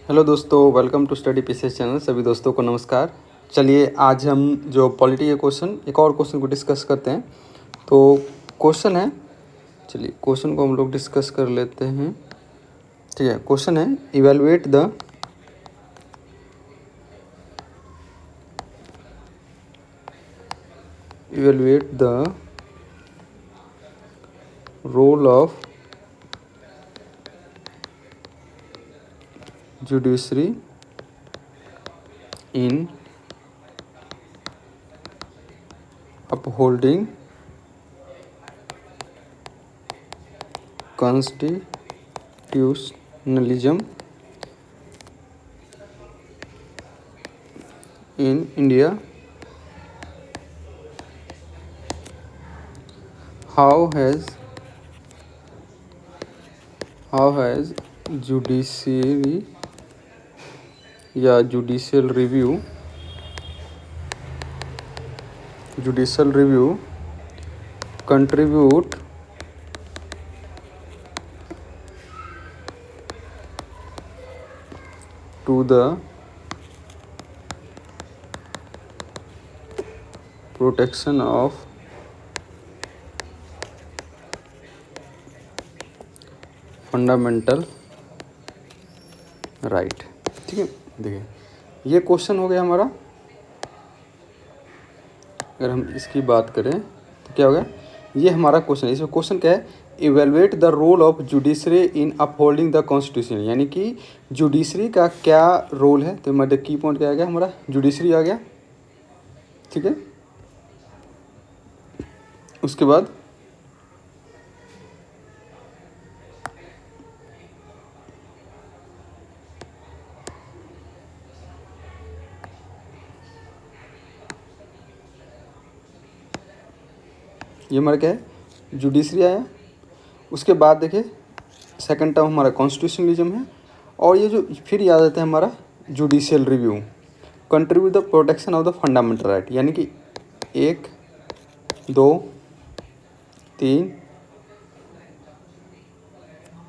Hello दोस्तों, welcome to study PCS channel. सभी दोस्तों को नमस्कार। चलिए आज हम जो पॉलिटी के क्वेश्चन एक और क्वेश्चन को डिस्कस करते हैं। तो क्वेश्चन है, चलिए क्वेश्चन को हम लोग डिस्कस कर लेते हैं। ठीक है, क्वेश्चन है evaluate the role of judiciary in upholding constitutionalism in India. How has judiciary या judicial review contribute to the protection of fundamental right. ठीक है, देखिए ये क्वेश्चन हो गया हमारा। अगर हम इसकी बात करें तो क्या हो गया, ये हमारा क्वेश्चन है। इसमें क्वेश्चन क्या है, evaluate the role of judiciary in upholding the constitution, यानी कि जुडिशरी का क्या रोल है। तो हमारे की पॉइंट क्या आ गया, हमारा जुडिशरी आ गया। ठीक है, उसके बाद ये हमारा क्या है, जुडिशरी आया। उसके बाद देखिए सेकंड टर्म हमारा कॉन्स्टिट्यूशनलिज्म है। और ये जो फिर याद आता है हमारा judicial review, contribute the protection of the fundamental right, यानी कि 1 2 3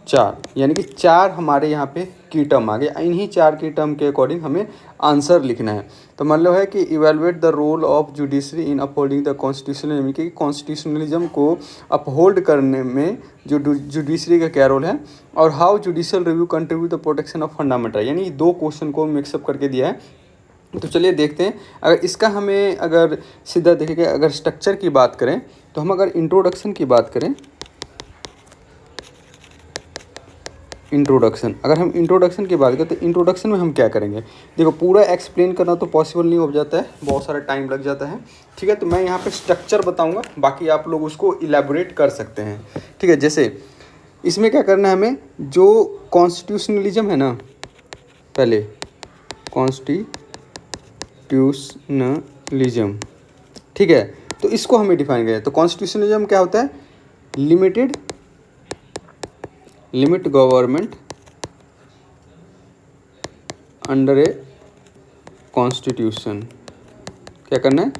4, यानी कि 4 हमारे यहाँ पे की टर्म आ गए। इन्हीं 4 की टर्म के अकॉर्डिंग हमें आंसर लिखना है। तो मतलब है कि evaluate the role of judiciary in upholding the constitution, यानी कि कॉन्स्टिट्यूशनलिज्म को अपहोल्ड करने में जो जुडिशरी का क्या रोल है, और how judicial review contribute the protection of fundamental, यानी 2 क्वेश्चन को मिक्सअप करके दिया है। तो चलिए देखते हैं। अगर इसका हमें अगर सीधा देखेंगे, अगर स्ट्रक्चर की बात करें तो हम अगर इंट्रोडक्शन की बात करें, अगर हम इंट्रोडक्शन की बात करें तो इंट्रोडक्शन में हम क्या करेंगे। देखो पूरा एक्सप्लेन करना तो पॉसिबल नहीं हो जाता है, बहुत सारा टाइम लग जाता है। ठीक है, तो मैं यहाँ पे स्ट्रक्चर बताऊंगा, बाकी आप लोग उसको इलेबोरेट कर सकते हैं। ठीक है, जैसे इसमें क्या करना है हमें, जो कॉन्स्टिट्यूशनलिज्म है ना, पहले कॉन्स्टिट्यूशनलिज्म, ठीक है, तो इसको हमें डिफाइन करें। तो कॉन्स्टिट्यूशनलिज्म क्या होता है, limit government under a constitution. क्या करना है,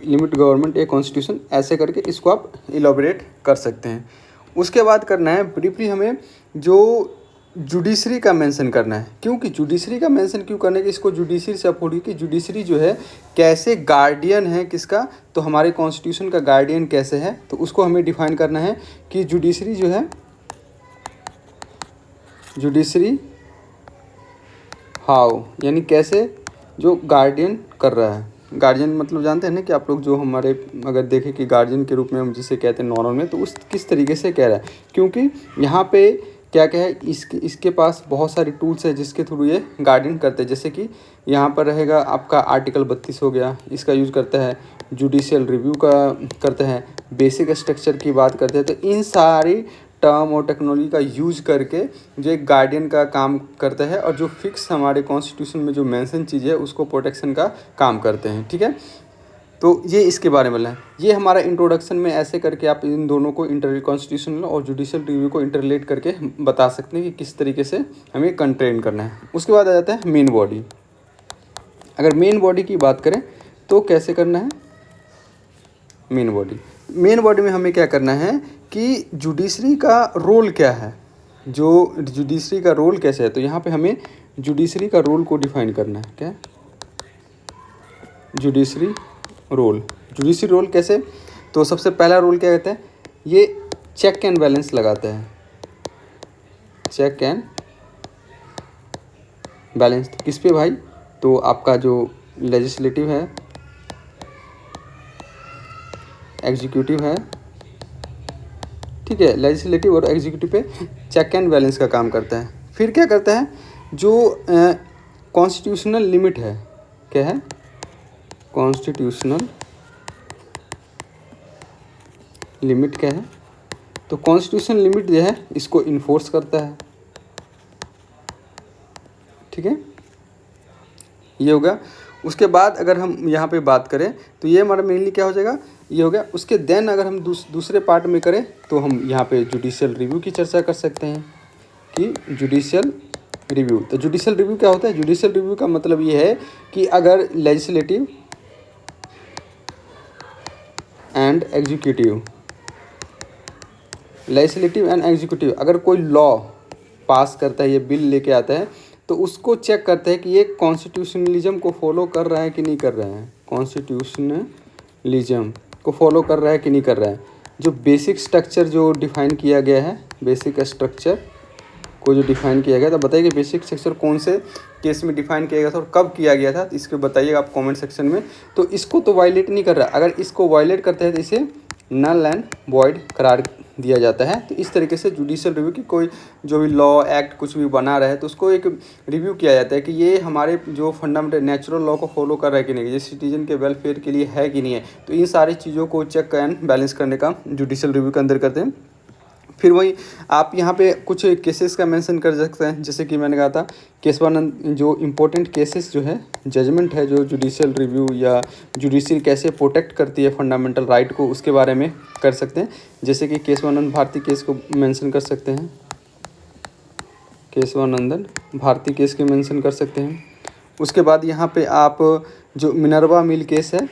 लिमिट गवर्नमेंट ए कॉन्स्टिट्यूशन, ऐसे करके इसको आप इलाबोरेट कर सकते हैं। उसके बाद करना है ब्रीफली हमें जो जुडिशरी का मेंशन करना है। क्योंकि जुडिशरी का मेंशन क्यों करना है कि इसको जुडिशरी से अफोर्ड, कि जुडिशरी जो है कैसे गार्डियन है किसका, तो हमारे कॉन्स्टिट्यूशन का गार्डियन कैसे है, तो उसको हमें डिफाइन करना है कि जुडिशरी जो है, जुडिशरी हाउ, यानी कैसे जो गार्डियन कर रहा है। गार्जियन मतलब जानते हैं ना कि आप लोग, जो हमारे अगर देखें कि गार्जियन के रूप में हम जिसे कहते हैं नॉर्मल में, तो उस किस तरीके से कह रहा है। क्योंकि यहाँ पे क्या क्या है, इसके पास बहुत सारी टूल्स है जिसके थ्रू ये गार्डियन करते हैं। जैसे कि यहाँ पर रहेगा आपका आर्टिकल 32 हो गया, इसका यूज़ करता है। जुडिशियल रिव्यू का करते हैं, बेसिक स्ट्रक्चर की बात करते हैं। तो इन सारी टर्म और टेक्नोलॉजी का यूज करके जो एक गार्डियन का काम करता है, और जो फिक्स हमारे कॉन्स्टिट्यूशन में जो मेंशन चीज़ है उसको प्रोटेक्शन का काम करते हैं। ठीक है, तो ये इसके बारे में है। ये हमारा इंट्रोडक्शन में ऐसे करके आप इन दोनों को कॉन्स्टिट्यूशनल और जुडिशियल रिव्यू को इंटरलेट करके बता सकते हैं कि किस तरीके से हमें कंट्रेन करना है। उसके बाद आ जाता है मेन बॉडी। अगर मेन बॉडी की बात करें तो कैसे करना है, मेन बॉडी में हमें क्या करना है कि जुडिशरी का रोल क्या है, जो जुडिशरी का रोल कैसे है, तो यहाँ पे हमें जुडिशरी का रोल को डिफाइन करना है। क्या जुडिशरी रोल, जुडिशरी रोल कैसे, तो सबसे पहला रोल क्या कहता है, ये चेक एंड बैलेंस लगाता है, चेक एंड बैलेंस किस पे भाई, तो आपका जो लेजिस्लेटिव है, एग्जीक्यूटिव है, ठीक है, लेजिस्लेटिव और एग्जीक्यूटिव पे चेक एंड बैलेंस का काम करता है। फिर क्या करता है, जो कॉन्स्टिट्यूशनल लिमिट है, क्या है, कॉन्स्टिट्यूशनल लिमिट क्या है, तो कॉन्स्टिट्यूशनल लिमिट जो है इसको इन्फोर्स करता है, ठीक है, ये होगा। उसके बाद अगर हम यहाँ पे बात करें तो ये हमारा मेनली क्या हो जाएगा, ये हो गया। उसके देन अगर हम दूसरे पार्ट में करें तो हम यहाँ पे जुडिशियल रिव्यू की चर्चा कर सकते हैं कि जुडिशियल रिव्यू, तो जुडिशियल रिव्यू क्या होता है, जुडिशियल रिव्यू का मतलब ये है कि अगर legislative and executive, legislative and executive अगर कोई लॉ पास करता है, ये बिल लेके आता है, तो उसको चेक करते हैं कि ये कॉन्स्टिट्यूशनलिज्म को फॉलो कर रहा है कि नहीं कर रहा है, कॉन्स्टिट्यूशनलिज्म को फॉलो कर रहा है कि नहीं कर रहा है। जो बेसिक स्ट्रक्चर जो डिफाइन किया गया है, बेसिक स्ट्रक्चर को जो डिफाइन किया गया था, बताइए कि बेसिक स्ट्रक्चर कौन से केस में डिफाइन किया गया था और कब किया गया था, तो इसको बताइएगा आप कमेंट सेक्शन में। तो इसको तो वायलेट नहीं कर रहा, अगर इसको वायलेट करते हैं तो इसे नल एंड वॉइड करार दिया जाता है। तो इस तरीके से जुडिशियल रिव्यू की कोई जो भी लॉ एक्ट कुछ भी बना रहा है तो उसको एक रिव्यू किया जाता है कि ये हमारे जो फंडामेंटल नेचुरल लॉ को फॉलो कर रहा है कि नहीं, ये सिटीजन के वेलफेयर के लिए है कि नहीं है। तो इन सारी चीज़ों को चेक एंड बैलेंस करने का जुडिशियल रिव्यू के अंदर करते हैं। फिर वही आप यहाँ पे कुछ केसेस का मेंशन कर सकते हैं, जैसे कि मैंने कहा था केशवानंद, जो इम्पोर्टेंट केसेस जो है, जजमेंट है, जो जुडिशियल रिव्यू या जुडिशरी कैसे प्रोटेक्ट करती है फंडामेंटल राइट को, उसके बारे में कर सकते हैं। जैसे कि केशवानंद भारती केस को मेंशन कर सकते हैं, केशवानंदन भारती केस के मेंशन कर सकते हैं। उसके बाद यहाँ पे आप जो मिनर्वा मिल केस है,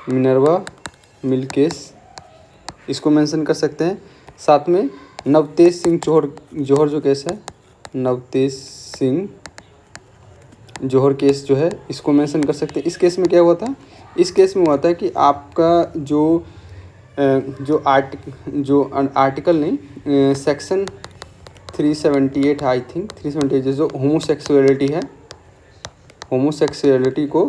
मिनर्वा मिल केस, इसको मेंशन कर सकते हैं। साथ में नवतेज सिंह जौहर जो केस है, नवतेज सिंह जौहर केस जो है, इसको मेंशन कर सकते हैं। इस केस में क्या हुआ था, इस केस में हुआ था कि आपका जो आर्टिकल नहीं, सेक्शन 378 आई थिंक 378 जो होमोसेक्सुअलिटी है, होमोसेक्सुअलिटी को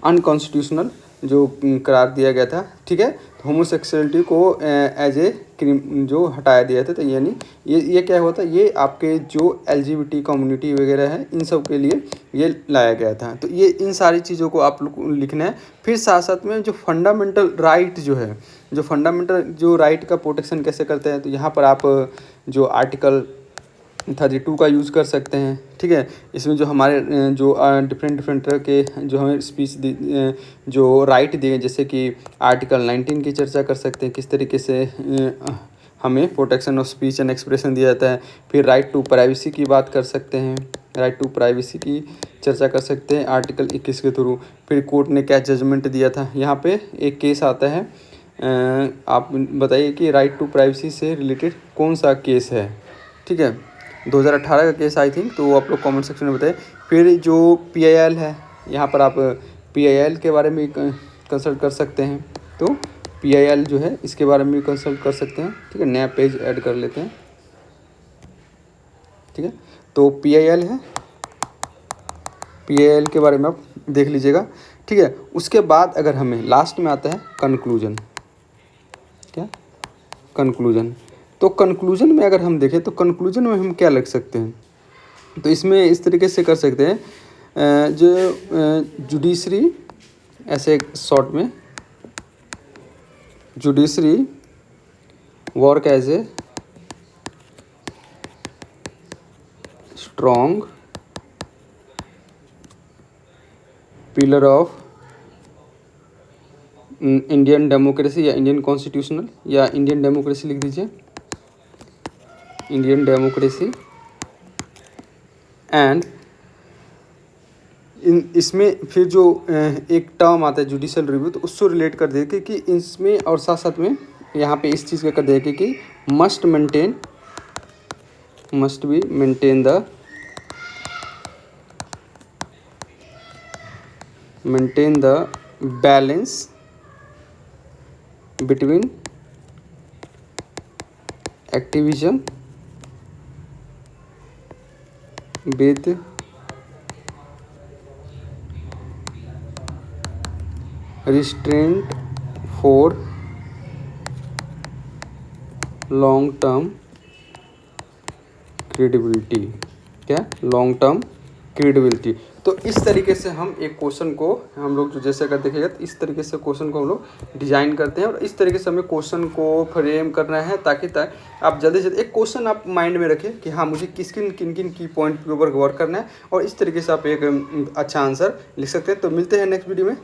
अनकॉन्स्टिट्यूशनल जो करार दिया गया था, ठीक है। तो होमोसेक्सुअलिटी को एज ए क्रिम जो हटाया दिया था, तो यानी ये क्या हुआ था, ये आपके जो LGBT कम्युनिटी वगैरह है इन सब के लिए ये लाया गया था। तो ये इन सारी चीज़ों को आप लोग को लिखना है। फिर साथ साथ में जो फंडामेंटल राइट जो है, जो फंडामेंटल जो राइट का प्रोटेक्शन कैसे करते हैं, तो यहाँ पर आप जो आर्टिकल 32 का यूज़ कर सकते हैं, ठीक है। इसमें जो हमारे जो डिफरेंट तरह के जो हमें स्पीच जो राइट दिए, जैसे कि आर्टिकल 19 की चर्चा कर सकते हैं, किस तरीके से हमें protection of speech and expression दिया जाता है। फिर राइट टू प्राइवेसी की बात कर सकते हैं, राइट टू प्राइवेसी की चर्चा कर सकते हैं आर्टिकल 21 के थ्रू। फिर कोर्ट ने क्या जजमेंट दिया था, यहाँ पे एक केस आता है, आप बताइए कि राइट टू प्राइवेसी से रिलेटेड कौन सा केस है, ठीक है। 2018 का केस आई थिंक, तो आप लोग कमेंट सेक्शन में बताएं। फिर जो PIL है, यहाँ पर आप PIL के बारे में कंसल्ट कर सकते हैं, तो PIL जो है इसके बारे में भी कंसल्ट कर सकते हैं, ठीक है। नया पेज ऐड कर लेते हैं, ठीक है। तो PIL है, PIL के बारे में आप देख लीजिएगा, ठीक है। उसके बाद अगर हमें लास्ट में आता है कंक्लूजन, क्या कंक्लूजन, तो कंक्लूजन में अगर हम देखें तो कंक्लूजन में हम क्या लिख सकते हैं, तो इसमें इस तरीके से कर सकते हैं, जो जुडिशरी, ऐसे शॉर्ट में, judiciary work as a strong pillar of Indian democracy, या इंडियन कॉन्स्टिट्यूशनल, या इंडियन डेमोक्रेसी लिख दीजिए, इंडियन डेमोक्रेसी। एंड इसमें फिर जो एक टर्म आता है जुडिशियल रिव्यू, तो उससे रिलेट कर देखे कि इसमें, और साथ साथ में यहाँ पे इस चीज़ का कर देखे कि must maintain must be maintain the balance between activism with restraint for long term credibility. क्या? Long term credibility. तो इस तरीके से हम एक क्वेश्चन को हम लोग जो जैसे अगर देखिएगा तो इस तरीके से क्वेश्चन को हम लोग डिजाइन करते हैं और इस तरीके से हमें क्वेश्चन को फ्रेम करना है ताकि आप जल्दी से एक क्वेश्चन आप माइंड में रखें कि हाँ मुझे किन किन की पॉइंट के ऊपर वर्क करना है और इस तरीके से आप एक अच्छा आंसर लिख सकते हैं। तो मिलते हैं नेक्स्ट वीडियो में।